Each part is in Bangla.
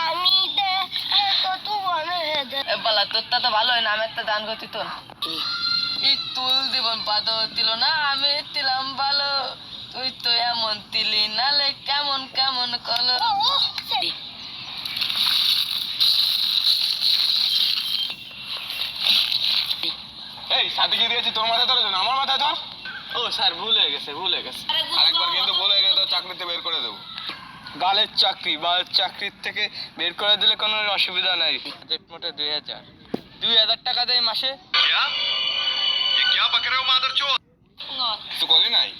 আমি দে তো তুই দে বালা তোরটা তো ভালো হয় না, আমি একটা দান করতি তো এই তুল দিবন পাদ দিল না, আমি দিলাম ভালো, তুই তো এমন দিলি নালে কেমন কেমন কলো। এই সাথে কি দিয়েছি তোর মাথায় ধরেছ না আমার মাথায় ধর। ও স্যার ভুল হয়ে গেছে, ভুল হয়ে গেছে। আরেকবার কিন্তু ভুল হয়ে গেলে তো চাকরিতে বের করে দেবো। গালের চাকরি বা চাকরির থেকে বের করে দিলে কোনো অসুবিধা নাই। বাজেট মোটে 2000 টাকা দেয় মাসে। কিছু করলি নাই?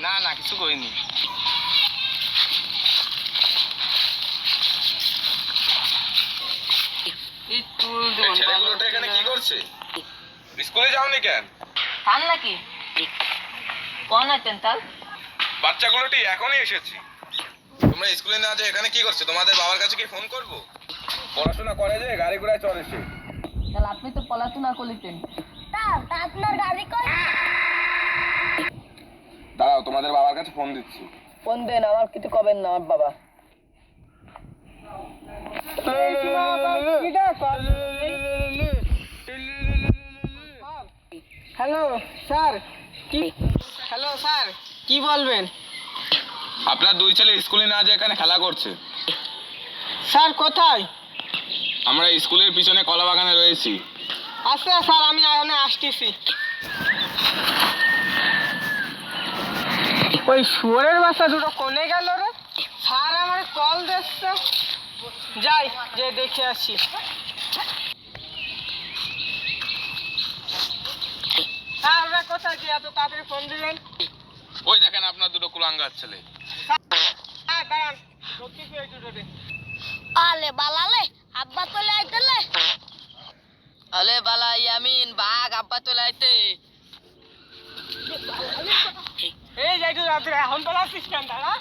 না না কিছু করিনি। এই তুল এই দিবন ছেলেগুলোটা এখানে কি করছে? স্কুলে যাওনি কেন? তাল নাকি কোন আছেন তাল? বাচ্চাগুলোটি এখনই এসেছি। তোমরা স্কুলে না যে এখানে কি করছো? তোমাদের বাবার কাছে কি ফোন করব? পড়াশোনা করে যে গাড়ি ঘোড়ায় চড়ে সে। তাহলে আপনি তো পড়াশোনা করলেন। তা আপনার গাড়ি কই? দাঁড়াও, তোমাদের বাবার কাছে ফোন দিচ্ছি। ফোন দেন, আমার কিছু কবেন না আমার বাবা। হ্যালো স্যার, কি হ্যালো স্যার কি বলবেন? আপনার দুই ছেলে স্কুলে না যে এখানে খেলা করছে। স্যার কোথায়? আমরা স্কুলের পিছনে কলা বাগানে রয়েছি। আচ্ছা স্যার, আমি এখানে আসতেছি। ওই শুয়োরের বাচ্চা দুটো কোনে গেল রে? স্যার আমার কল দিচ্ছে, যাই যে দেখে আসি। হ্যাঁ ওরা কোথায়, কি এত তাড়াতাড়ি ফোন দিলেন? ওই দেখেন আপনার দুটো কুলাঙ্গার ছেলে। হ্যাঁ দাঁড়ান, সত্যি এই দুটো রে। আলে বালালে আব্বা চলে আইতলে আলে বালা ইয়ামিন বাঘ আব্বা তো লাইতে। এই যাই তো রাত্রে এখন তো আসিস কেন? দাঁড়া।